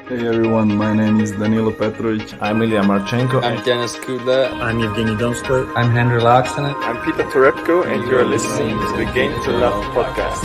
Hey everyone, my name is Danilo Petrovic. I'm Ilya Marchenko. I'm Denis Kudla. I'm Evgeny Donskoy. I'm Henry Laaksonen. I'm Peter Torebko, and you're listening to the Game to Love podcast.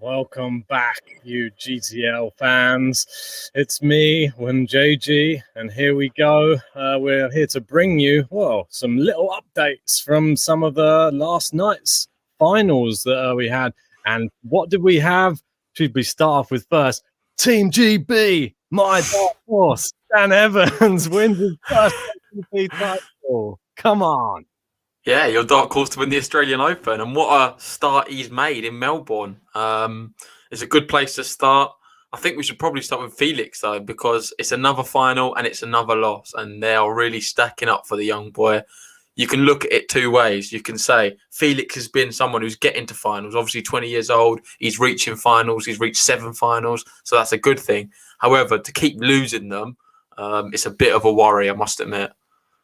Welcome back, you GTL fans. It's me, Wim JG, and here we go. We're here to bring you, some little updates from some of the last night's finals that we had. And what did we have? Should we start off with first? Team GB, my dark horse, Dan Evans wins his first ATP title. Come on. Yeah, your dark horse to win the Australian Open, and what a start he's made in Melbourne. It's a good place to start. I think we should probably start with Felix, though, because it's another final and it's another loss, and they are really stacking up for the young boy. You can look at it two ways. You can say Felix has been someone who's getting to finals, obviously 20 years old. He's reaching finals. He's reached 7 finals, so that's a good thing. However, to keep losing them, it's a bit of a worry, I must admit.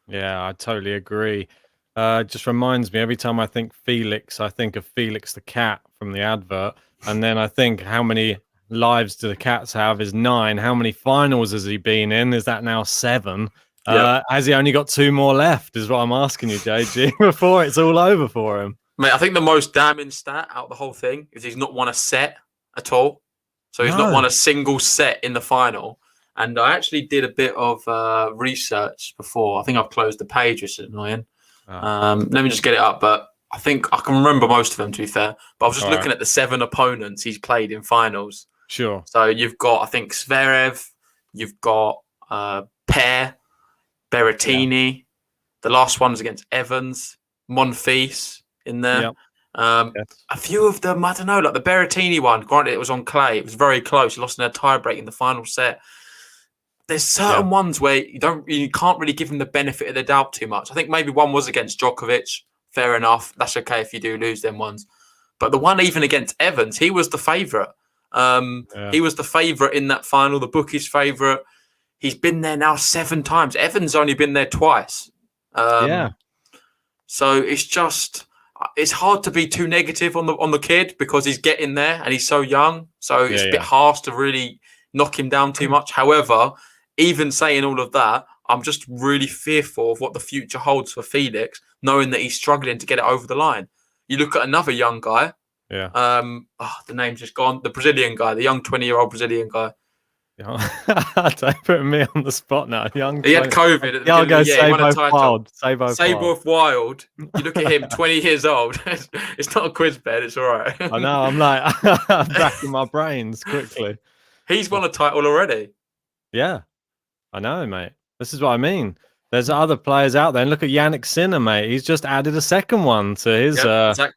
Yeah, I totally agree. Just reminds me, every time I think Felix, I think of Felix the cat from the advert. And then I think, how many lives do the cats have? Is 9. How many finals has he been in? Is that now 7? Yep. Has he only got 2 more left, is what I'm asking you, JG, before it's all over for him? Mate, I think the most damning stat out of the whole thing is he's not won a set at all. So he's not won a single set in the final. And I actually did a bit of research before. I think I've closed the page, which is annoying. Let me just get it up, but I think I can remember most of them, to be fair. But I was just looking at the 7 opponents he's played in finals. Sure. So you've got, I think, Zverev, you've got Per, Berrettini. Yeah. The last one was against Evans, Monfils in there. Yep. A few of them, I don't know, like the Berrettini one. Granted, it was on clay. It was very close. He lost in a tie-break in the final set. There's certain ones where you can't really give him the benefit of the doubt too much. I think maybe one was against Djokovic. Fair enough. That's okay if you do lose them ones. But the one even against Evans, he was the favourite. He was the favourite in that final, the bookie's favourite. He's been there now 7 times. Evans only been there twice. So it's hard to be too negative on the kid because he's getting there and he's so young. So it's a bit harsh to really knock him down too much. However, even saying all of that, I'm just really fearful of what the future holds for Felix, knowing that he's struggling to get it over the line. You look at another young guy. Yeah. The name's just gone. The Brazilian guy, the young 20-year-old Brazilian guy. Don't put me on the spot now. He had COVID at the beginning of the year. He won a title. Sabo Wild. You look at him, 20 years old. It's not a quiz bed. It's all right. I know. I'm like, I'm racking my brains quickly. He's won a title already. Yeah. I know, mate. This is what I mean. There's other players out there. And look at Yannick Sinner, mate. He's just added a second one to his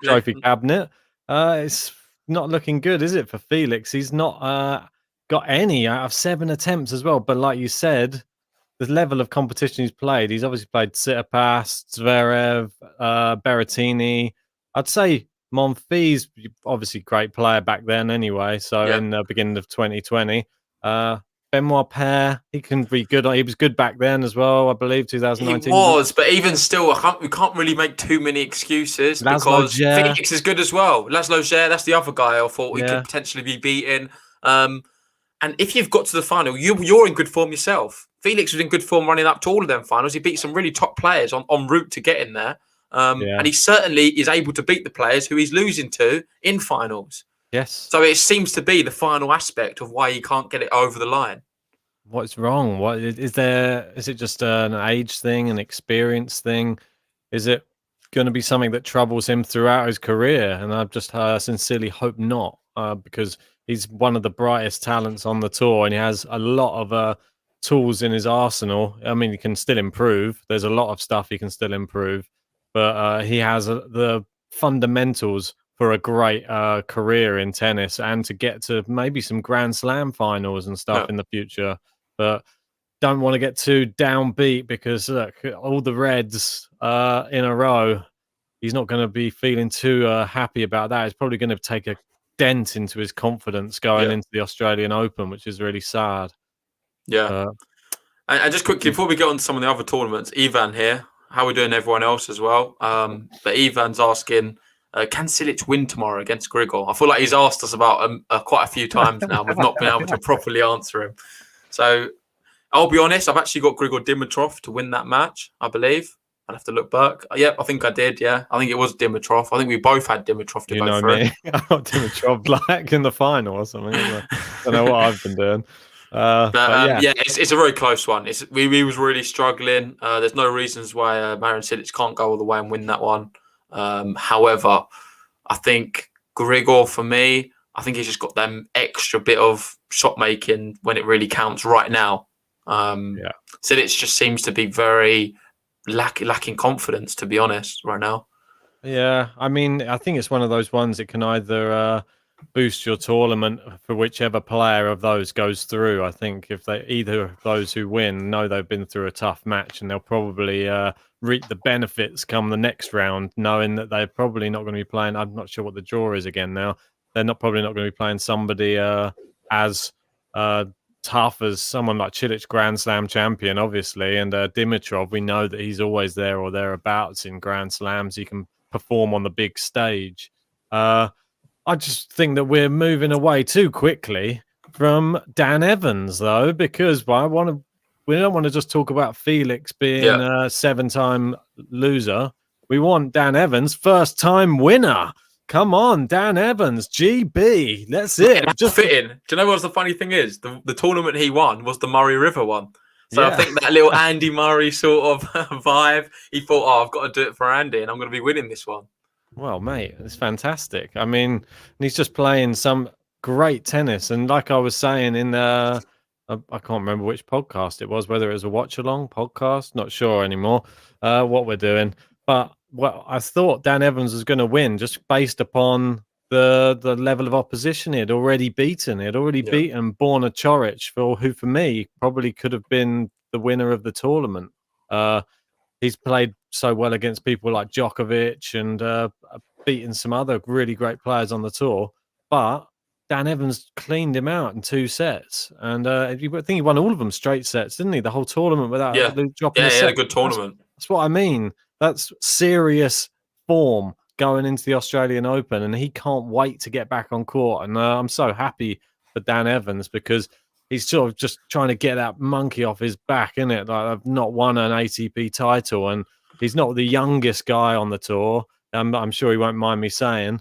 trophy cabinet. It's not looking good, is it, for Felix? He's not got any out of 7 attempts as well. But like you said, the level of competition he's played, he's obviously played Tsitsipas, Zverev, Berrettini. I'd say Monfils, obviously great player back then anyway. So in the beginning of 2020. Benoit Paire, he can be good. He was good back then as well, I believe, 2019. He was, but even still, we can't really make too many excuses because Felix is good as well. Laszlo Djere, that's the other guy I thought we could potentially be beating. And if you've got to the final, you're in good form yourself. Felix was in good form running up to all of them finals. He beat some really top players en route to getting there. And he certainly is able to beat the players who he's losing to in finals. Yes. So it seems to be the final aspect of why he can't get it over the line. What's wrong? What is there? Is it just an age thing, an experience thing? Is it going to be something that troubles him throughout his career? And I just sincerely hope not, because he's one of the brightest talents on the tour, and he has a lot of tools in his arsenal. I mean, he can still improve. There's a lot of stuff he can still improve, but he has the fundamentals for a great career in tennis and to get to maybe some Grand Slam finals and stuff in the future. But don't want to get too downbeat because look, all the reds in a row, he's not going to be feeling too happy about that. It's probably going to take a dent into his confidence going into the Australian Open, which is really sad. Yeah. And just quickly before we get on to some of the other tournaments, Ivan here. How are we doing, everyone else as well? But Ivan's asking, can Silic win tomorrow against Grigor? I feel like he's asked us about quite a few times now. We've not been able to properly answer him. So I'll be honest, I've actually got Grigor Dimitrov to win that match, I believe. I'll have to look back. Yep, I think I did, yeah. I think it was Dimitrov. I think we both had Dimitrov to go through. I got Dimitrov like in the final or something. I don't know what I've been doing. But yeah, it's a very close one. We was really struggling. There's no reasons why Marin Cilic can't go all the way and win that one. However, I think Grigor, for me, I think he's just got them extra bit of shot making when it really counts right now. Cilic just seems to be very lacking confidence, to be honest, right now. Yeah, I mean, I think it's one of those ones that can either boost your tournament for whichever player of those goes through. I think if either of those who win know they've been through a tough match, and they'll probably reap the benefits come the next round, knowing that they're probably not going to be playing. I'm not sure what the draw is again now. They're probably not going to be playing somebody as tough as someone like Cilic, Grand Slam champion, obviously, and Dimitrov. We know that he's always there or thereabouts in Grand Slams. He can perform on the big stage. I just think that we're moving away too quickly from Dan Evans, though, because we don't want to just talk about Felix being a 7-time loser. We want Dan Evans, first-time winner. Come on, Dan Evans, GB. That's it. Just fitting. Do you know what the funny thing is? The tournament he won was the Murray River one. So I think that little Andy Murray sort of vibe, he thought, I've got to do it for Andy, and I'm going to be winning this one. Well, mate, it's fantastic. I mean, he's just playing some great tennis. And like I was saying in I can't remember which podcast it was, whether it was a watch-along podcast, not sure anymore what we're doing. But I thought Dan Evans was going to win just based upon the level of opposition he had already beaten. He had already beaten Borna Coric, who for me probably could have been the winner of the tournament. He's played so well against people like Djokovic and beaten some other really great players on the tour. But Dan Evans cleaned him out in 2 sets. And I think he won all of them straight sets, didn't he? The whole tournament without dropping a set. Yeah, a good tournament. That's what I mean. That's serious form going into the Australian Open. And he can't wait to get back on court. And I'm so happy for Dan Evans because he's sort of just trying to get that monkey off his back, isn't it? Like, I've not won an ATP title, and he's not the youngest guy on the tour. I'm sure he won't mind me saying.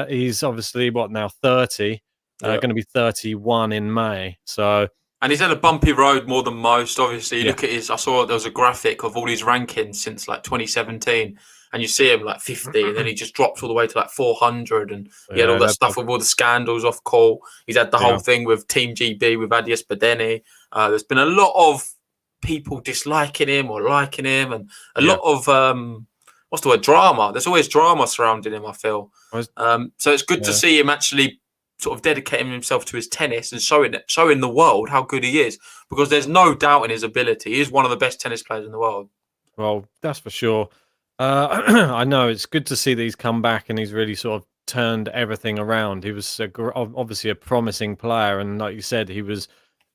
He's obviously, now, 30? Going to be 31 in May. So, and he's had a bumpy road more than most. Obviously, you look at I saw there was a graphic of all his rankings since like 2017. And you see him like 50, and then he just drops all the way to like 400. And he had all that stuff with all the scandals off court. He's had the whole thing with Team GB, with Adias Badeni. There's been a lot of people disliking him or liking him, and a lot of, what's the word, drama. There's always drama surrounding him, I feel. So it's good to see him actually sort of dedicating himself to his tennis and showing the world how good he is, because there's no doubt in his ability. He is one of the best tennis players in the world. Well, that's for sure. I know it's good to see that he's come back and he's really sort of turned everything around. He was obviously a promising player, and like you said, he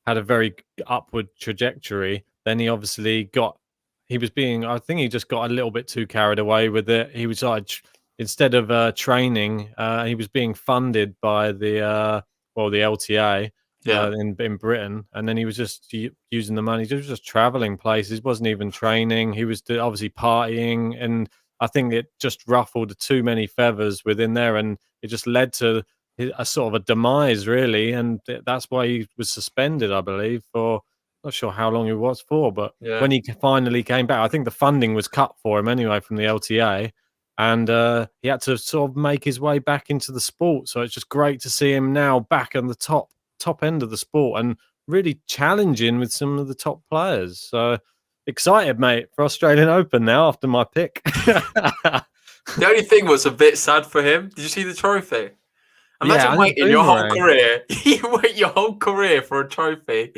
had a very upward trajectory. Then he obviously I think he just got a little bit too carried away with it. He was like, instead of training, he was being funded by the LTA. In Britain, and then he was just using the money. He was just traveling places, wasn't even training. He was obviously partying, and I think it just ruffled too many feathers within there, and it just led to a sort of a demise, really. And that's why he was suspended, I believe, for not sure how long he was for, but when he finally came back, I think the funding was cut for him anyway from the LTA, and he had to sort of make his way back into the sport. So it's just great to see him now back on the top end of the sport and really challenging with some of the top players. So excited, mate, for Australian Open now after my pick. The only thing was a bit sad for him. Did you see the trophy? Imagine waiting your whole career. You wait your whole career for a trophy.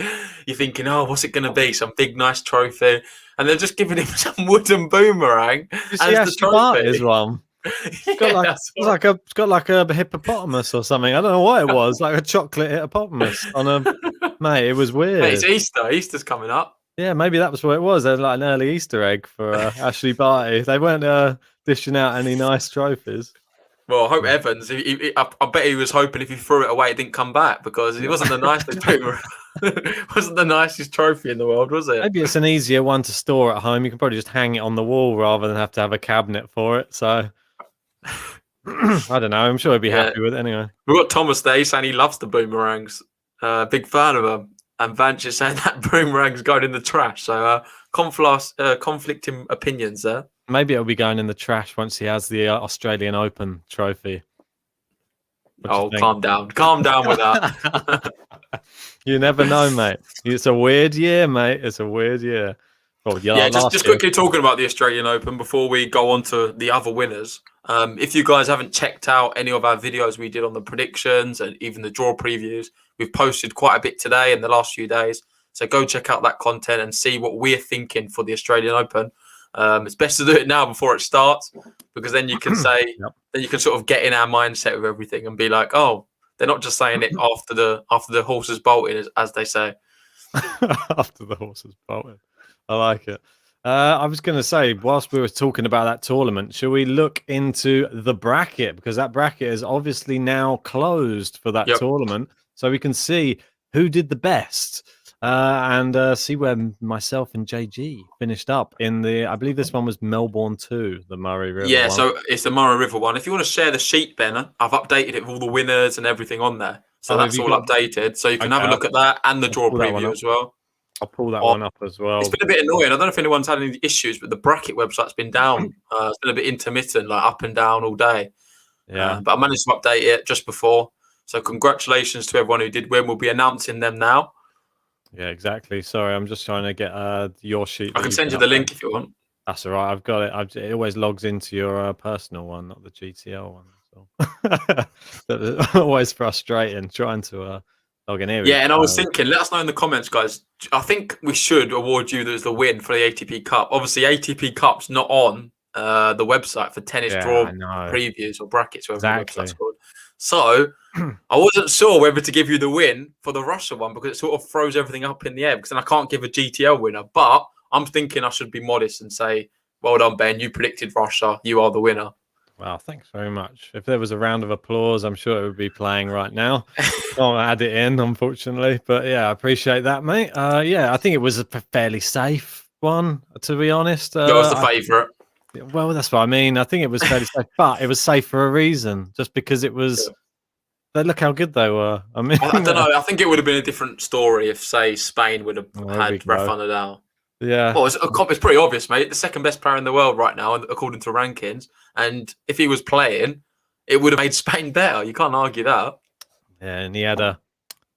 You're thinking, what's it going to be? Some big, nice trophy. And they're just giving him some wooden boomerang as the trophy. As well. It's got like a hippopotamus or something. I don't know what it was, like a chocolate hippopotamus on a mate. It was weird. Mate, it's Easter. Easter's coming up. Yeah, maybe that was what it was. They're like an early Easter egg for Ashley Barty. They weren't dishing out any nice trophies. Well, I hope Evans. I bet he was hoping if he threw it away, it didn't come back because it wasn't the nicest wasn't the nicest trophy in the world, was it? Maybe it's an easier one to store at home. You can probably just hang it on the wall rather than have to have a cabinet for it. So I don't know. I'm sure he'd be happy with it anyway. We've got Thomas there saying he loves the boomerangs. Big fan of them. And Vance is saying that boomerang's going in the trash. So conflicting opinions there. Maybe it'll be going in the trash once he has the Australian Open trophy. Calm down. Calm down with that. You never know, mate. It's a weird year, mate. It's a weird year. Oh, just quickly talking about the Australian Open before we go on to the other winners. If you guys haven't checked out any of our videos we did on the predictions and even the draw previews, we've posted quite a bit today in the last few days. So go check out that content and see what we're thinking for the Australian Open. It's best to do it now before it starts, because then you can say, then you can sort of get in our mindset with everything and be like, oh, they're not just saying it after the horse has bolted, as they say. After the horse has bolted. I like it. I was going to say, whilst we were talking about that tournament, should we look into the bracket? Because that bracket is obviously now closed for that tournament. So we can see who did the best and see where myself and JG finished up in the, I believe this one was Melbourne 2, the Murray River one. So it's the Murray River one. If you want to share the sheet, Ben, I've updated it with all the winners and everything on there. So that's all updated. So you can have a look at that and the draw preview as well. I'll pull that one up as well. It's been a bit annoying. I don't know if anyone's had any issues, but the bracket website's been down. It's been a bit intermittent, like up and down all day. Yeah. But I managed to update it just before. So congratulations to everyone who did win. We'll be announcing them now. Yeah, exactly. Sorry, I'm just trying to get your sheet. I can send you the link if you want. That's all right. I've got it. It always logs into your personal one, not the GTL one. So. Always frustrating trying to... Yeah, and I was thinking, let us know in the comments, guys. I think we should award you as the win for the ATP Cup. Obviously, ATP Cup's not on the website for tennis draw previews or brackets, whatever the website's called. So I wasn't sure whether to give you the win for the Russia one because it sort of throws everything up in the air because then I can't give a GTL winner. But I'm thinking I should be modest and say, well done, Ben. You predicted Russia. You are the winner. Wow, thanks very much. If there was a round of applause, I'm sure it would be playing right now. I'll add it in, unfortunately. But yeah, I appreciate that, mate. Yeah, I think it was a fairly safe one, to be honest. That was the favourite. Well, that's what I mean. I think it was fairly safe, but it was safe for a reason, just because it was... Look how good they were. I mean, I don't know. I think it would have been a different story if, say, Spain would have had Rafa Nadal. Yeah. Well, it's pretty obvious, mate. The second best player in the world right now, according to rankings. And if he was playing, it would have made Spain better. You can't argue that. Yeah, and he had a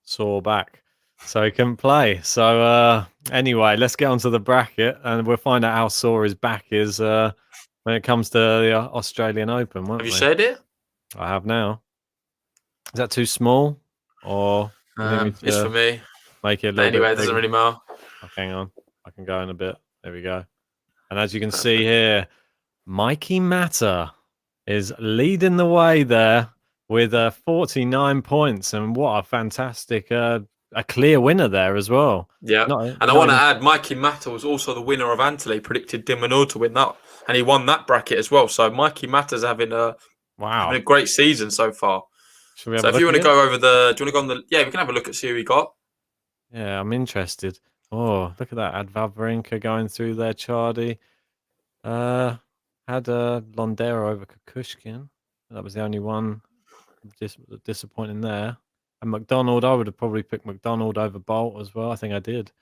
sore back, so he couldn't play. So anyway, let's get on to the bracket, and we'll find out how sore his back is when it comes to the Australian Open. Have you shared it? I have now. Is that too small, or it's for me? Make it a little anyway, bit it doesn't really matter. Oh, hang on, I can go in a bit. There we go. And as you can see here, Mikey Matter is leading the way there with 49 points, and what a fantastic, a clear winner there as well. Yeah, and I want to add, Mikey Matter was also the winner of Antley, predicted De Minaur to win that, and he won that bracket as well. So Mikey Matter's having a great season so far. So if you want to go over do you want to go on the? Yeah, we can have a look at see who we got. Yeah, I'm interested. Oh, look at that, Advavrinka going through there, Chardy. Had Londero over Kukushkin. That was the only one disappointing there. And McDonald, I would have probably picked McDonald over Bolt as well. I think I did.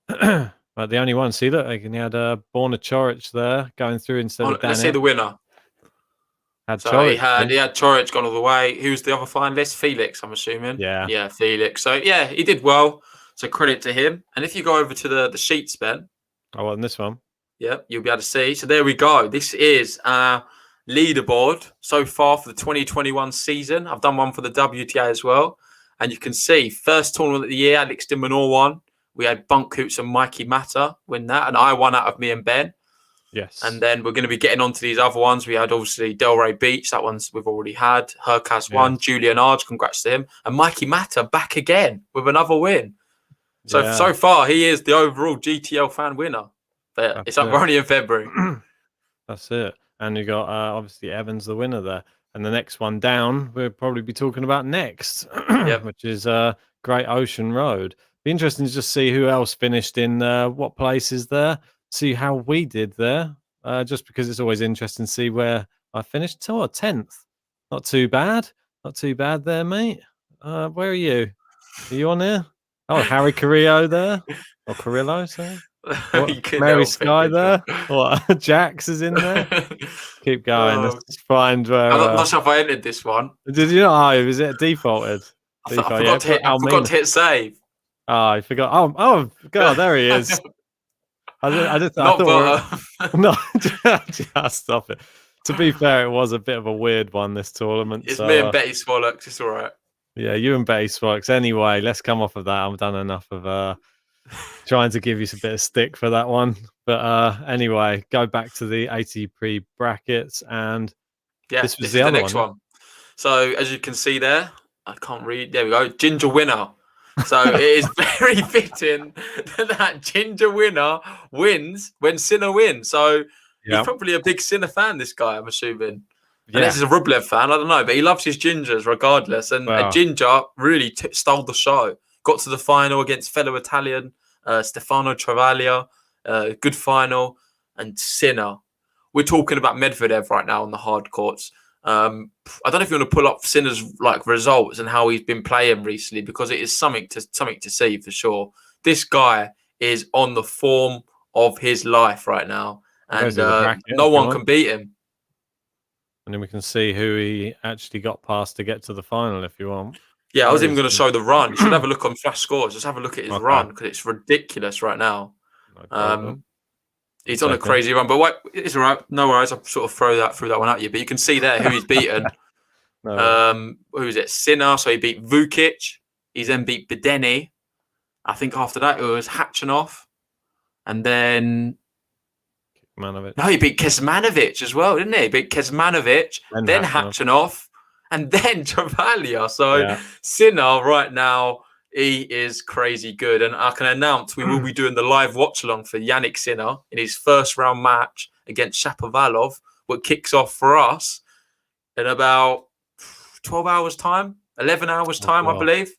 But the only one, see, look, he had Borna Choric there going through instead of Let's see the winner. He had Choric gone all the way. Who's the other finalist? Felix, I'm assuming. Yeah, Felix. So yeah, he did well. So credit to him. And if you go over to the sheets, Ben. Oh, on this one. Yeah, you'll be able to see. So there we go. This is our leaderboard so far for the 2021 season. I've done one for the WTA as well. And you can see, first tournament of the year, Alex de Minaur won. We had Bunk Hoots and Mikey Matter win that. And I won out of me and Ben. Yes. And then we're going to be getting on to these other ones. We had, obviously, Delray Beach. That one's we've already had. Herkaz won. Julian Arge, congrats to him. And Mikey Matter back again with another win. So far, he is the overall GTL fan winner. But it's up only in February. That's it. And you got obviously Evans, the winner there. And the next one down, we'll probably be talking about next, which is Great Ocean Road. Be interesting to just see who else finished in what places there, see how we did there, just because it's always interesting to see where I finished. 10th. Not too bad. Not too bad there, mate. Where are you? Are you on there? Oh, Harry Carrillo there. Or Carrillo, sorry. Mary Sky there. What? Jax is in there. Keep going. Let's find where. I'm not sure if I entered this one. Did you not? Oh, was it defaulted? I forgot to hit save. Oh, I forgot. Oh, God, there he is. I thought. No, just stop it. To be fair, it was a bit of a weird one, this tournament. It's me and Betty Swallows. It's all right. Yeah, you and Betty Swallows. Anyway, let's come off of that. I've done enough of trying to give you a bit of stick for that one. But anyway, go back to the ATP brackets. And this was the next one. So as you can see there, I can't read. There we go. Ginger winner. So it is very fitting that Ginger winner wins when Sinner wins. So he's probably a big Sinner fan, this guy, I'm assuming. And this is a Rublev fan, I don't know, but he loves his Gingers regardless. And Ginger really stole the show. Got to the final against fellow Italian Stefano Travaglia. Good final. And Sinner. We're talking about Medvedev right now on the hard courts. I don't know if you want to pull up Sinner's results and how he's been playing recently, because it is something to see for sure. This guy is on the form of his life right now, and no one can beat him. And then we can see who he actually got past to get to the final, if you want. Yeah, I was even going to show the run. You should have a look on Flash Scores. Just have a look at his run, because it's ridiculous right now. He's on a crazy run, but it's all right. No worries. I'll sort of threw that one at you. But you can see there who he's beaten. Who is it? Sinner. So he beat Vukic. He's then beat Bedeni. I think after that it was Hachanov. And then... No, he beat Kecmanovic as well, didn't he? He beat Kecmanovic, then Hachanov, and then Travaglia. So Sinner right now, he is crazy good. And I can announce we will be doing the live watch-along for Yannick Sinner in his first round match against Shapovalov, what kicks off for us in about 12 hours' time, 11 hours' time, I believe.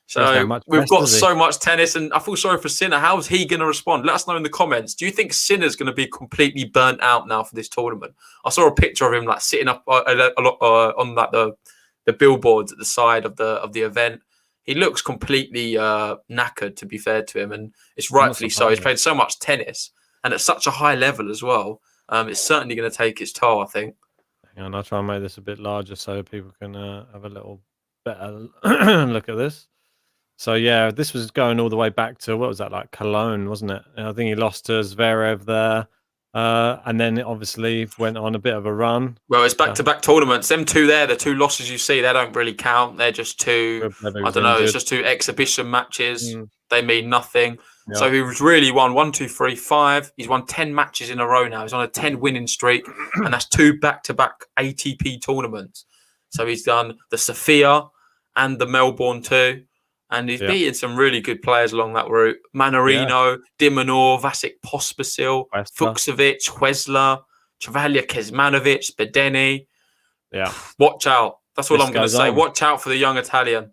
So we've got so much tennis, and I feel sorry for Sinner. How is he going to respond? Let us know in the comments. Do you think Sinner's going to be completely burnt out now for this tournament? I saw a picture of him sitting up on the billboards at the side of the event. He looks completely knackered, to be fair to him, and it's rightfully so. He's played so much tennis and at such a high level as well. It's certainly going to take its toll, I think. And I'll try and make this a bit larger so people can have a little better look at this. So, yeah, this was going all the way back to, what was that, Cologne, wasn't it? I think he lost to Zverev there. And then it obviously went on a bit of a run. Well, it's back-to-back tournaments. Them two there, the two losses you see, they don't really count. They're just two, I don't know, it's just two exhibition matches. They mean nothing. Yeah. So he's really won 1, 2, 3, 5. He's won 10 matches in a row now. He's on a 10 winning streak, and that's 2 back-to-back ATP tournaments. So he's done the Sofia and the Melbourne too. And he's beaten some really good players along that route. Manarino, Dimonor, Vasek Pospisil, Fuchsovic, Huesler, Travaglia, Kecmanovic, Bedeni. Yeah. Watch out. That's all I'm going to say. Watch out for the young Italian.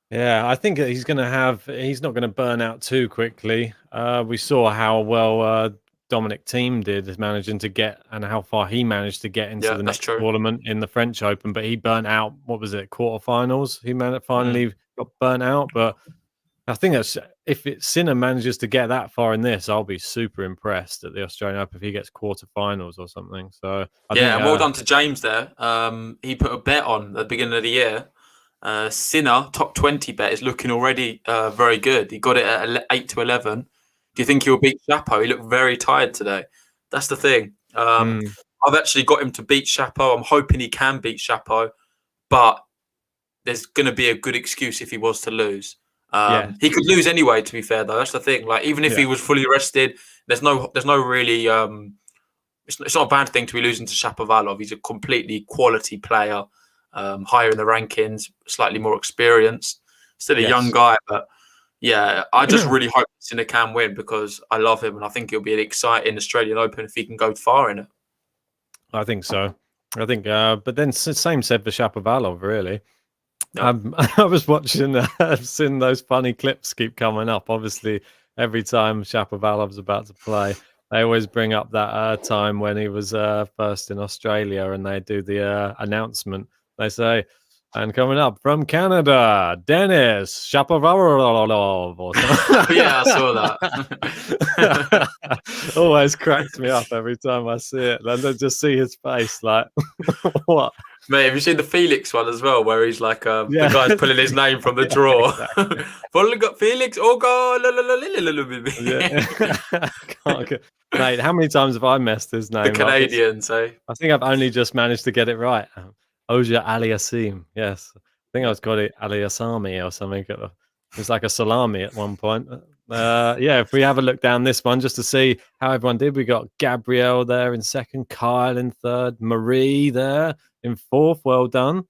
Yeah, I think he's not going to burn out too quickly. We saw how well Dominic Thiem did managing to get, and how far he managed to get into the next tournament in the French Open, but he burnt out, what was it, quarterfinals? He finally got burnt out, but I think if Sinner manages to get that far in this, I'll be super impressed at the Australian Open if he gets quarterfinals or something. So I think, and well done to James there. He put a bet on at the beginning of the year. Sinner top 20 bet is looking already very good. He got it at 8 to 11. Do you think he'll beat Chapo? He looked very tired today. That's the thing. I've actually got him to beat Chapo. I'm hoping he can beat Chapo, but there's going to be a good excuse if he was to lose. He could lose anyway, to be fair, though. That's the thing. Even if he was fully rested, there's no really... it's not a bad thing to be losing to Shapovalov. He's a completely quality player, higher in the rankings, slightly more experienced. Still a young guy, but Yeah, I just really hope Sinner can win because I love him and I think it'll be an exciting Australian Open if he can go far in it. I think so. I think, but then same said for Shapovalov, really. Yeah. I was watching, I've seen those funny clips keep coming up. Obviously, every time Shapovalov's about to play, they always bring up that time when he was first in Australia and they do the announcement. They say, and coming up from Canada, Dennis Shapovalov. Or something. Yeah, I saw that. Always cracks me up every time I see it. And then just see his face like, what? Mate, have you seen the Felix one as well, where he's like, Yeah. the guy's pulling his name from the drawer? Exactly. Felix Auger-Aliassime. Mate, how many times have I messed his name The up? Canadians, eh? I think I've only just managed to get it right. Auger-Aliassime, yes. I think I was called it Aliassime or something. It was like a salami at one point. Yeah, if we have a look down this one just to see how everyone did, we got Gabrielle there in second, Kyle in third, Marie there in fourth. Well done.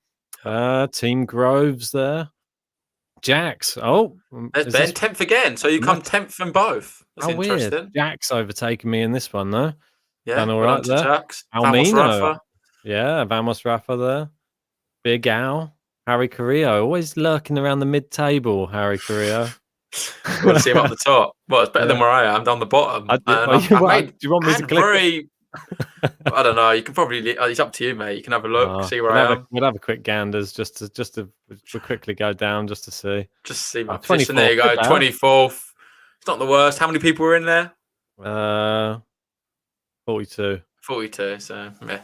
Team Groves there. Jax. Oh, There's Ben, 10th again. So you come 10th in both. That's interesting. Weird. Jax overtaking me in this one, though. Yeah, done all right there. Jax. Almino. Yeah, Vamos Rafa there. Big Al. Harry Carrillo. Always lurking around the mid-table, Harry Carrillo. You want to see him up the top? Well, it's better than where I am, down the bottom. Do you want me to click? I don't know. You can probably. It's up to you, mate. You can have a look, see where I am. We'll have a quick ganders just to we'll quickly go down just to see. Just see my position. There you go. 24th. It's not the worst. How many people were in there? 42. 42. So yeah,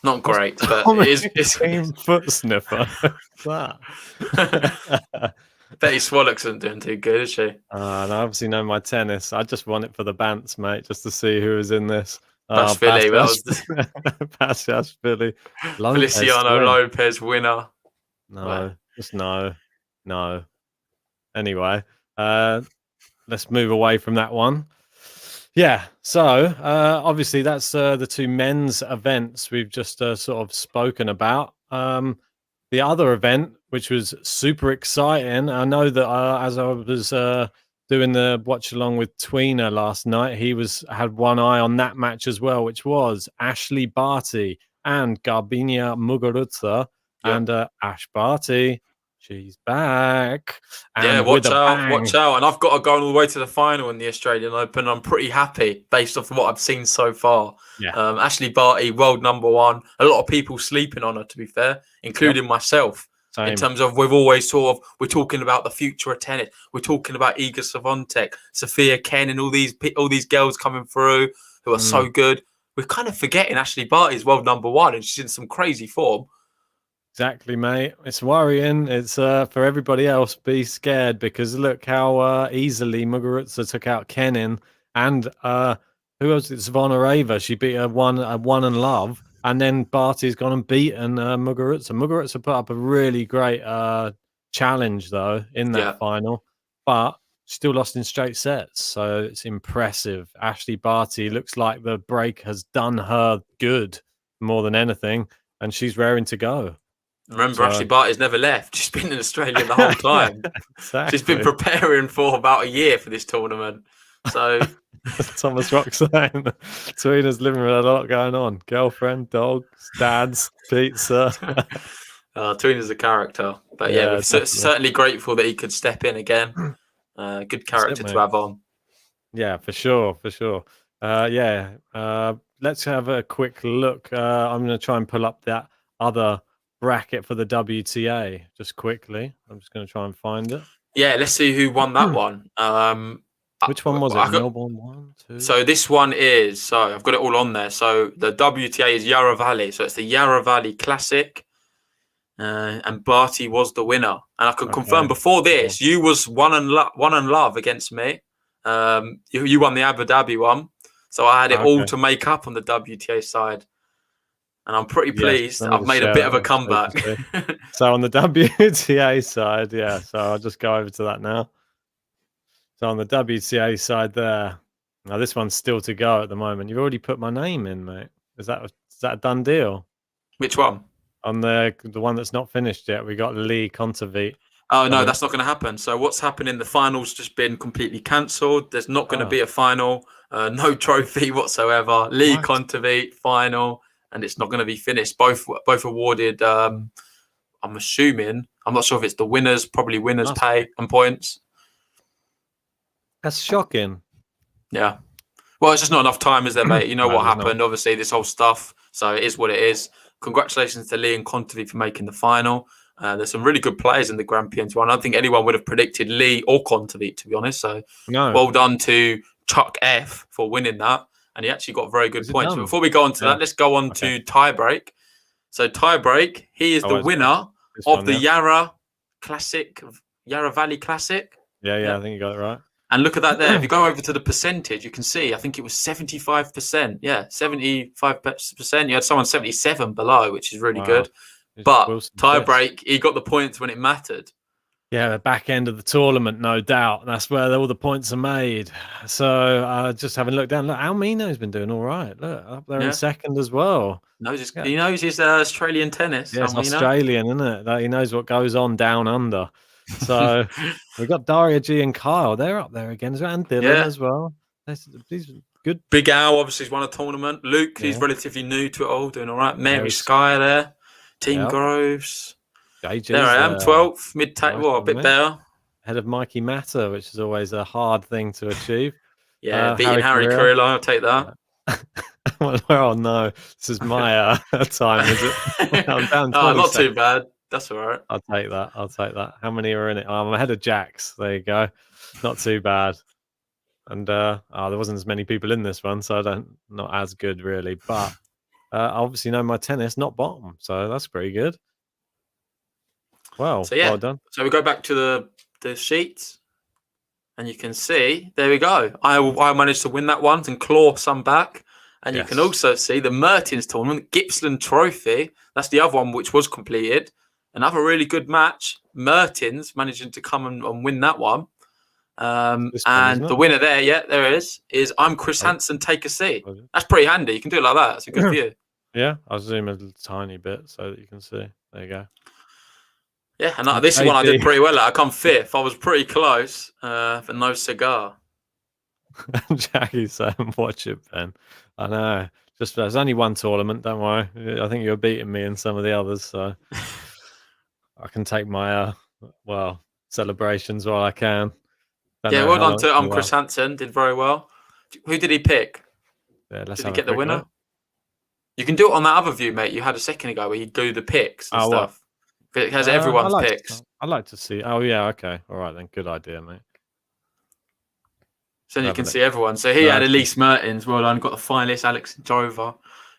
not great, but it's team foot sniffer. What's that? Betty Swallock's isn't doing too good, is she? And I obviously know my tennis. I just won it for the bants, mate, just to see who was in this. Bashvili, Bashvili. Feliciano Lopez winner. No, just no. Anyway, let's move away from that one. Yeah, so obviously that's the two men's events we've just sort of spoken about. The other event, which was super exciting, I know that as I was doing the watch along with Tweener last night, he had one eye on that match as well, which was Ashley Barty and Garbiñe Muguruza. Yep. And Ash Barty, she's back. And yeah, watch out. And I've got to go all the way to the final in the Australian Open. I'm pretty happy based off of what I've seen so far. Yeah. Ashley Barty, world #1. A lot of people sleeping on her, to be fair, including myself. Same. In terms of we've always we're talking about the future of tennis. We're talking about Iga Swiatek, Sophia Ken, and all these girls coming through who are so good. We're kind of forgetting Ashley Barty's world #1 and she's in some crazy form. Exactly, mate. It's worrying. It's for everybody else. Be scared because look how easily Muguruza took out Kenin and who else? It's Zvonareva. She beat her one and love, and then Barty's gone and beaten Muguruza. Muguruza put up a really great challenge though in that final, but still lost in straight sets. So it's impressive. Ashley Barty looks like the break has done her good more than anything, and she's raring to go. Remember, Ashley Barty's never left. She's been in Australia the whole time. Exactly. She's been preparing for about a year for this tournament. So Thomas Rock saying Serena's living with a lot going on. Girlfriend, dogs, dads, pizza. Tweener's a character. But yeah, we're certainly grateful that he could step in again. Good character to have on. Yeah, for sure. Let's have a quick look. I'm going to try and pull up that other bracket for the WTA just quickly. I'm just going to try and find it. Yeah, let's see who won that one. Which one was it? Melbourne 1, 2. So this one is. So I've got it all on there. So the WTA is Yarra Valley. So it's the Yarra Valley Classic, and Barty was the winner. And I can confirm before this, you was one and love against me. You won the Abu Dhabi one, so I had it all to make up on the WTA side. And I'm pretty pleased. I've made a bit of a comeback. So on the WTA side, so I'll just go over to that now. So on the WTA side there, now this one's still to go at the moment. You've already put my name in, mate. Is that a done deal? Which one? On the one that's not finished yet, we got Lee Kontaveit. Oh no, that's not going to happen. So what's happened in the finals just been completely cancelled. There's not going to be a final. No trophy whatsoever. Lee Kontaveit final, and it's not going to be finished. Both awarded. I'm assuming. I'm not sure if it's the winners. Probably winners' pay and points. That's shocking. Yeah. Well, it's just not enough time, is there, mate? You know what happened. Obviously, this whole stuff. So it is what it is. Congratulations to Lee and Kontaveit for making the final. There's some really good players in the Grand PN2. I don't think anyone would have predicted Lee or Kontaveit, to be honest. So well done to Chuck F for winning that. And he actually got very good points. But before we go on to that, let's go on to tiebreak. So tiebreak, he is the winner of the Yarra Valley Classic. Yeah, I think you got it right. And look at that there. If you go over to the percentage, you can see, I think it was 75%. Yeah, 75%. You had someone 77 below, which is really good. But tiebreak, he got the points when it mattered. Yeah, the back end of the tournament, no doubt. That's where all the points are made. So just having a look down, look, Almino's been doing all right. Look, up there in second as well. He knows his Australian tennis. Yeah, it's Australian, isn't it? He knows what goes on down under. So we've got Daria G and Kyle. They're up there again as well. And Dylan as well. These good. Big Al obviously has won a tournament. Luke, he's relatively new to it all, doing all right. Mary Sky there. Team Groves. JG's, there I am, 12th, mid-table, a bit better. Ahead of Mikey Matter, which is always a hard thing to achieve. Yeah, beating Harry Carrillo, I'll take that. Oh no, this is my time, is it? I'm down not too bad. That's all right. I'll take that. How many are in it? I'm ahead of Jax. There you go. Not too bad. And there wasn't as many people in this one, so not as good really. But I obviously know my tennis, not bottom, so that's pretty good. Well, well done. So we go back to the sheets, and you can see, there we go. I managed to win that one and claw some back. And you can also see the Mertens tournament, Gippsland Trophy. That's the other one which was completed. Another really good match. Mertens managing to come and win that one. And the winner there, there is I'm Chris Hansen, take a seat. That's pretty handy. You can do it like that. That's a good view. Yeah, I'll zoom a tiny bit so that you can see. There you go. Yeah, and this one I did pretty well at. I come fifth. I was pretty close for no cigar. Jackie's saying, watch it, Ben. I know. Just there's only one tournament, don't worry. I think you're beating me in some of the others, so I can take my celebrations while I can. Well done to Chris Hansen, did very well. Who did he pick? Yeah, did he get the winner? Look. You can do it on that other view, mate. You had a second ago where you do the picks and stuff. It has everyone's picks. I'd like to see. Oh, yeah, okay. All right, then. Good idea, mate. So then you can see everyone. So he had Elise Mertens. Well done. Got the finalist, Alex Jova.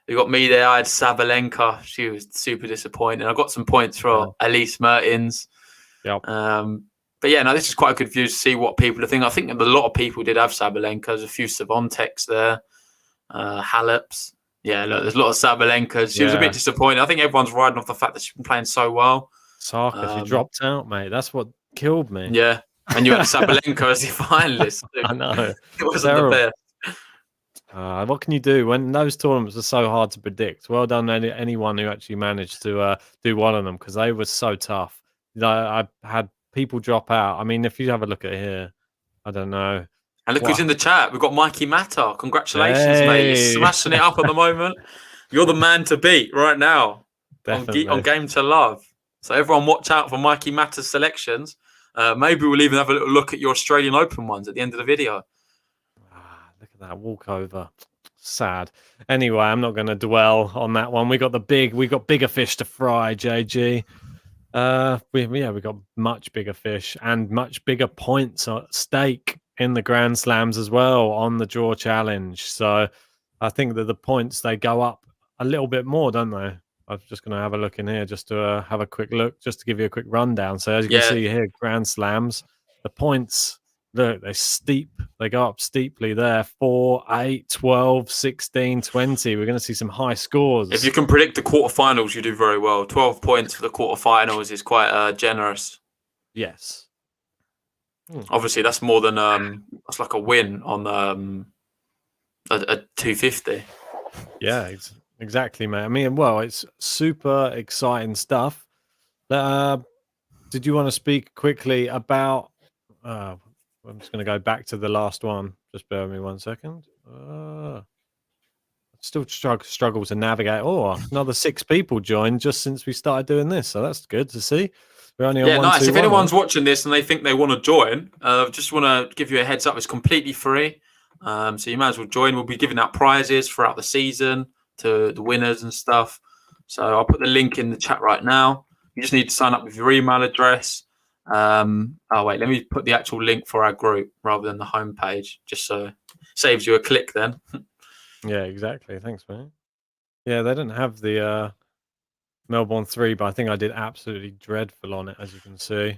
You got me there. I had Sabalenka. She was super disappointing. I got some points for Elise Mertens. Yep. But yeah, no, this is quite a good view to see what people are thinking. I think a lot of people did have Sabalenka. There's a few Savontecs there. Haleps. Yeah, look, there's a lot of Sabalenkas. She was a bit disappointed. I think everyone's riding off the fact that she's been playing so well. Sarkis, she dropped out, mate. That's what killed me. Yeah, and you had Sabalenka as your finalist. I know. It wasn't the best. What can you do when those tournaments are so hard to predict? Well done, anyone who actually managed to do one of them, because they were so tough. I had people drop out. I mean, if you have a look at here, I don't know. And look who's in the chat. We've got Mikey Matter. Congratulations, mate. You're smashing it up at the moment. You're the man to beat right now on Game to Love. So everyone watch out for Mikey Matter's selections. Maybe we'll even have a little look at your Australian Open ones at the end of the video. Look at that walkover. Sad. Anyway, I'm not going to dwell on that one. We got bigger fish to fry, JG. We got much bigger fish and much bigger points at stake in the Grand Slams as well on the Draw Challenge. So I think that the points, they go up a little bit more, don't they? I'm just going to have a look in here just to have a quick look, just to give you a quick rundown. So as you can see here, Grand Slams, the points, look, they're steep. They go up steeply there. 4, 8, 12, 16, 20. We're going to see some high scores. If you can predict the quarterfinals, you do very well. 12 points for the quarterfinals is quite generous. Yes. Obviously, that's more than that's like a win on a 250. Yeah, exactly, mate. I mean, well, it's super exciting stuff. Did you want to speak quickly about? I'm just going to go back to the last one. Just bear with me 1 second. Still struggle to navigate. Oh, another 6 people joined just since we started doing this, so that's good to see. We're only on nice. If anyone's now. watching this and they think they want to join, just want to give you a heads up. It's completely free, so you might as well join. We'll be giving out prizes throughout the season to the winners and stuff. So I'll put the link in the chat right now. You just need to sign up with your email address. Oh wait, let me put the actual link for our group rather than the homepage, just so it saves you a click then. Yeah, exactly. Thanks, mate. Yeah, they didn't have the Melbourne 3, but I think I did absolutely dreadful on it, as you can see.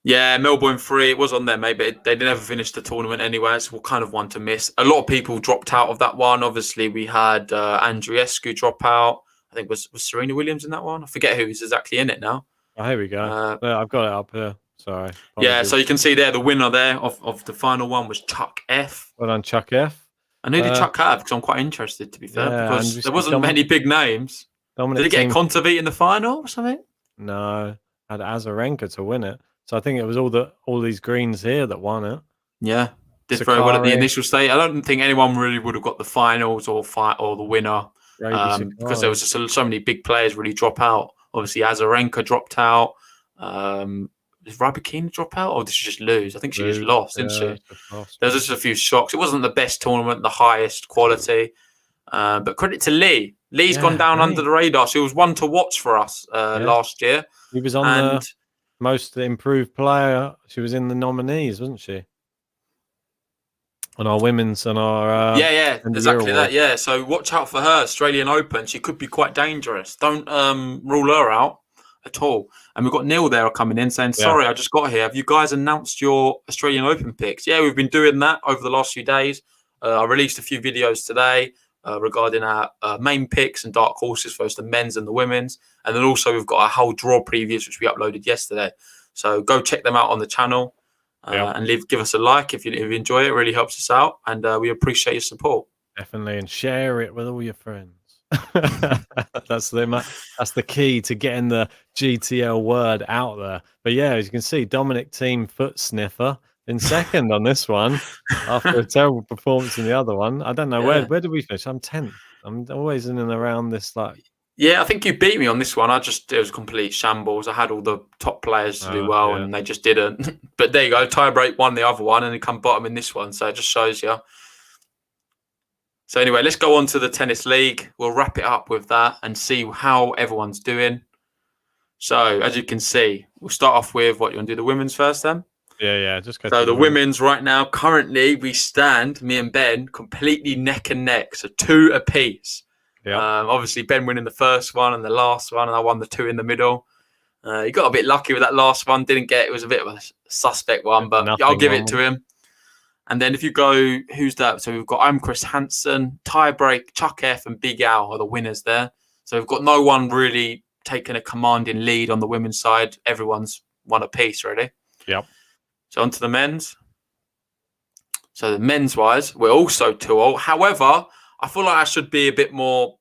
Yeah, Melbourne 3, it was on there, mate, but they never finished the tournament anyway. It's kind of one to miss. A lot of people dropped out of that one. Obviously, we had Andreescu drop out. I think was Serena Williams in that one? I forget who's exactly in it now. Oh, here we go. Yeah, I've got it up here. Sorry. Apologies. Yeah, so you can see there the winner there of the final one was Chuck F. Well done, Chuck F. And who did Chuck have? Because I'm quite interested, to be fair, because there wasn't many big names. Did he get Kontaveit in the final or something? No, had Azarenka to win it. So I think it was all these greens here that won it. Yeah, did very well at the initial stage. I don't think anyone really would have got the finals or the winner because there was just so many big players really drop out. Obviously, Azarenka dropped out. Did Rybakina drop out, or did she just lose? I think she just lost, didn't she? There was just a few shocks. It wasn't the best tournament, the highest quality. But credit to Lee. Lee's gone down under the radar. She was one to watch for us last year. He was on the most improved player. She was in the nominees, wasn't she? On our women's and our exactly that. Yeah, so watch out for her. Australian Open. She could be quite dangerous. Don't rule her out at all. And we've got Neil there coming in saying, sorry, I just got here. Have you guys announced your Australian Open picks? Yeah, we've been doing that over the last few days. I released a few videos today regarding our main picks and dark horses for the men's and the women's. And then also we've got our whole draw previews, which we uploaded yesterday. So go check them out on the channel and give us a like if you enjoy it. It really helps us out. And we appreciate your support. Definitely. And share it with all your friends. That's the key to getting the GTL word out there. But yeah, as you can see, Dominic Thiem foot sniffer in second on this one after a terrible performance in the other one. I don't know where did we finish? I'm 10th. I'm always in and around this Yeah, I think you beat me on this one. It was complete shambles. I had all the top players to do well and they just didn't. But there you go. Tiebreak won the other one and they come bottom in this one. So it just shows you. So anyway, let's go on to the tennis league. We'll wrap it up with that and see how everyone's doing. So as you can see, we'll start off with what you want to do the women's first then? Yeah. Just go. So the women's right now, currently we stand, me and Ben, completely neck and neck. So 2 apiece. Yeah. Obviously Ben winning the first one and the last one, and I won the 2 in the middle. He got a bit lucky with that last one. It was a bit of a suspect one, but I'll give it to him. And then if you go, who's that? So we've got I'm Chris Hansen, tiebreak, Chuck F and Big Al are the winners there. So we've got no one really taking a commanding lead on the women's side. Everyone's won a piece, really. Yep. So on to the men's. So the men's wise, we're also 2-0. However, I feel like I should be a bit more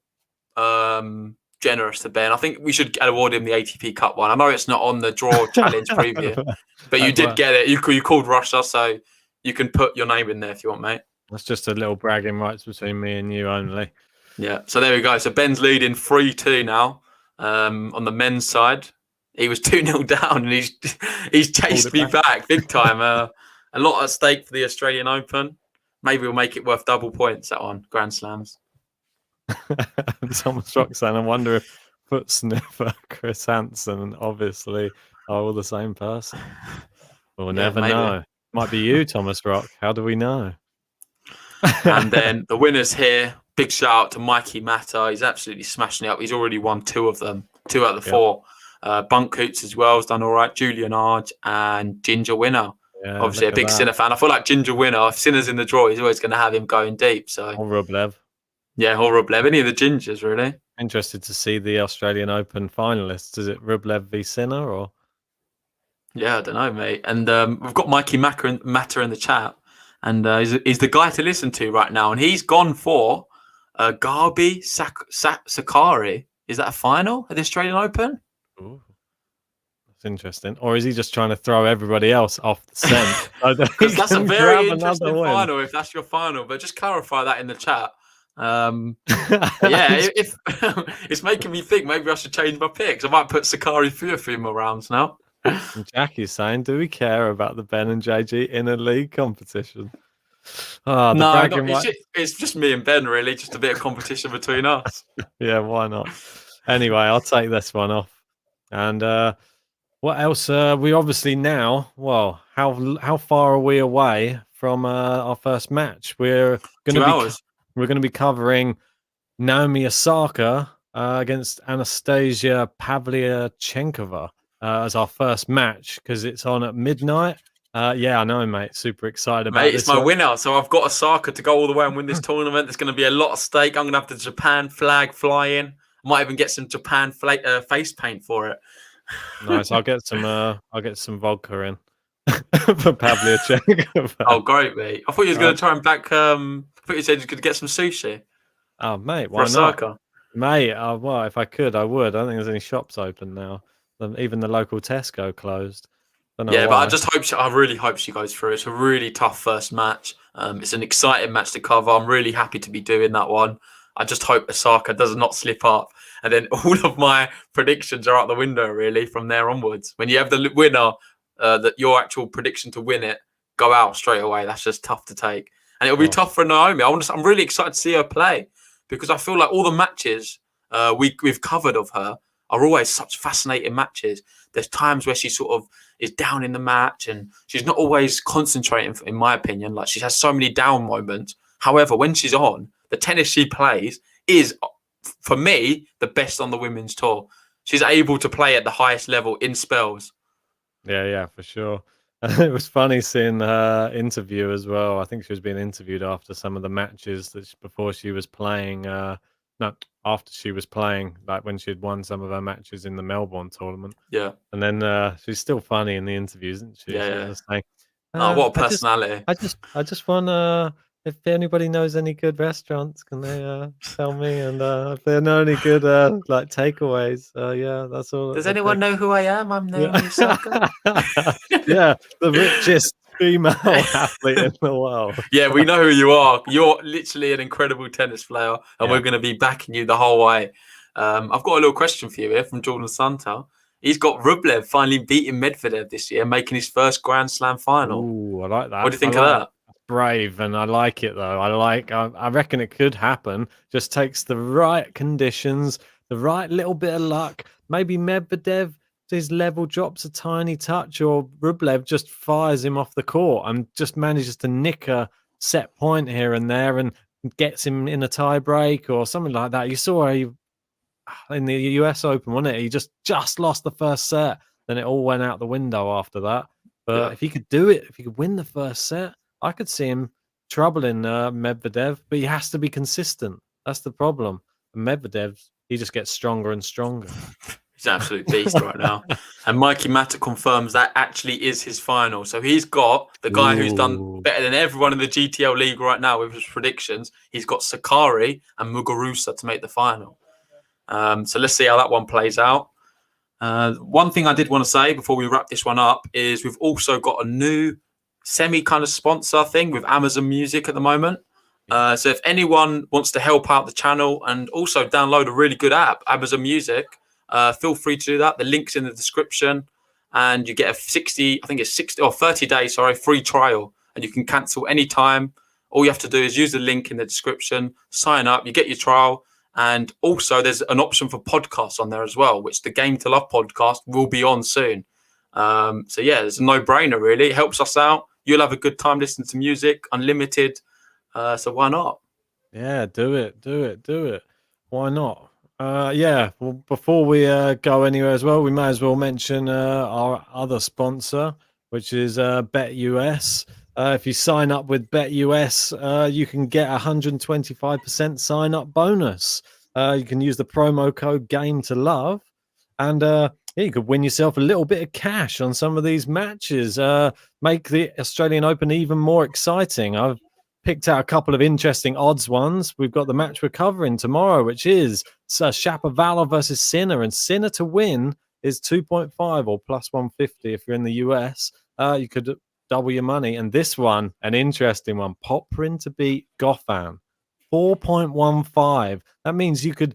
generous to Ben. I think we should award him the ATP Cup one. I know it's not on the draw challenge preview, but you did get it. You called Russia, so you can put your name in there if you want, mate. That's just a little bragging rights between me and you only. Yeah. So there we go. So Ben's leading 3-2 now on the men's side. He was 2-0 down and he's chased me back big time. A lot at stake for the Australian Open. Maybe we'll make it worth double points that one. Grand Slams. Thomas Roxanne, I wonder if foot sniffer Chris Hansen obviously are all the same person. We'll never know. Might be you, Thomas Rock. How do we know? And then the winners here. Big shout out to Mikey Matter. He's absolutely smashing it up. He's already won 2 of them. 2 out of the 4. Bunk Hoots as well has done all right. Julian Arge and Ginger Winner. Yeah, obviously a big Sinner fan. I feel like Ginger Winner, if Sinner's in the draw, he's always going to have him going deep. So or Rublev. Yeah, or Rublev. Any of the Gingers, really. Interested to see the Australian Open finalists. Is it Rublev v Sinner or? Yeah, I don't know, mate. And we've got Mikey Matter in the chat. And he's the guy to listen to right now. And he's gone for Garbi Sakari. Is that a final at the Australian Open? Ooh. It's interesting. Or is he just trying to throw everybody else off the scent? Because that's a very interesting final if that's your final. But just clarify that in the chat. Yeah, if it's making me think maybe I should change my picks. I might put Sakari through a few more rounds now. Jackie's saying, do we care about the Ben and JG in a league competition? Oh, no, it's just me and Ben, really. Just a bit of competition between us. Yeah, why not? Anyway, I'll take this one off. And what else? We obviously now, well, how far are we away from our first match? We're going to be covering Naomi Osaka against Anastasia Pavlyuchenkova as our first match because it's on at midnight. Yeah, I know, mate. Super excited about it. It's my winner. So I've got Osaka to go all the way and win this tournament. There's going to be a lot at stake. I'm going to have the Japan flag fly in. Might even get some Japan face paint for it. Nice. I'll get some vodka in for Pavlyuchenkova. Oh, great, mate. I thought you was going to try and back. I thought you said you could get some sushi. Oh, mate, why not? Mate, well, if I could, I would. I don't think there's any shops open now. Even the local Tesco closed. Yeah, why. But I really hope she goes through. It's a really tough first match. It's an exciting match to cover. I'm really happy to be doing that one. I just hope Osaka does not slip up. And then all of my predictions are out the window, really, from there onwards. When you have the winner, that your actual prediction to win it, go out straight away. That's just tough to take. And it'll be tough for Naomi. I'm really excited to see her play because I feel like all the matches we've covered of her are always such fascinating matches. There's times where she sort of is down in the match and she's not always concentrating, in my opinion. Like she has so many down moments. However, when she's on, the tennis she plays is, for me, the best on the women's tour. She's able to play at the highest level in spells. Yeah, for sure. It was funny seeing her interview as well. I think she was being interviewed after some of the matches before she was playing. After she was playing, like when she had won some of her matches in the Melbourne tournament. Yeah. And then she's still funny in the interviews, isn't she? Yeah. She was saying, what a personality. I just want if anybody knows any good restaurants, can they tell me? And if they know any good like takeaways, yeah, that's all. Does anyone know who I am? I'm Naomi Osaka. Yeah, the richest female athlete in the world. Yeah, we know who you are. You're literally an incredible tennis player, and we're going to be backing you the whole way. I've got a little question for you here from Jordan Santa. He's got Rublev finally beating Medvedev this year, making his first Grand Slam final. Ooh, I like that. What do you think of that? Brave, and I like it though. I reckon it could happen. Just takes the right conditions, the right little bit of luck. Maybe Medvedev, his level drops a tiny touch, or Rublev just fires him off the court and just manages to nick a set point here and there and gets him in a tie break or something like that. You saw in the US Open, wasn't it? He just lost the first set. Then it all went out the window after that. But if he could do it, if he could win the first set, I could see him troubling Medvedev, but he has to be consistent. That's the problem. And Medvedev, he just gets stronger and stronger. He's an absolute beast right now. And Mikey Matter confirms that actually is his final. So he's got the guy who's done better than everyone in the GTL league right now with his predictions. He's got Sakari and Muguruza to make the final. So let's see how that one plays out. One thing I did want to say before we wrap this one up is we've also got a new semi kind of sponsor thing with Amazon Music at the moment. So if anyone wants to help out the channel and also download a really good app, Amazon Music, feel free to do that. The link's in the description, and you get a 30-day, free trial, and you can cancel anytime. All you have to do is use the link in the description, sign up, you get your trial. And also there's an option for podcasts on there as well, which the Game to Love podcast will be on soon. So yeah, it's a no-brainer really. It helps us out. You'll have a good time listening to music, unlimited. So why not? Yeah, do it. Why not? Well, before we go anywhere as well, we may as well mention our other sponsor, which is BetUS. If you sign up with BetUS, you can get 125% sign-up bonus. You can use the promo code GAME2LOVE, and you could win yourself a little bit of cash on some of these matches. Make the Australian Open even more exciting. I've picked out a couple of interesting odds ones. We've got the match we're covering tomorrow, which is Shapovalov versus Sinner, and Sinner to win is 2.5 or plus 150 if you're in the US. You could double your money. And this one, an interesting one, Poprin to beat Goffin, 4.15. That means you could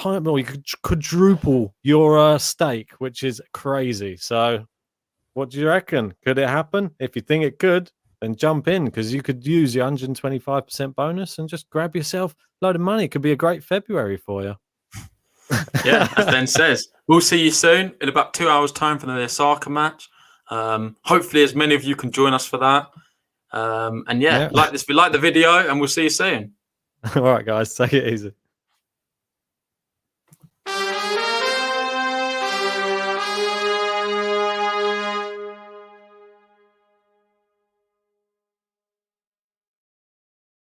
you could quadruple your stake, which is crazy. So what do you reckon? Could it happen? If you think it could, then jump in, because you could use your 125% bonus and just grab yourself a load of money. It could be a great February for you. Yeah, as Ben says, we'll see you soon in about 2 hours' time for the Osaka match. Hopefully, as many of you can join us for that. And like the video, and we'll see you soon. All right, guys, take it easy.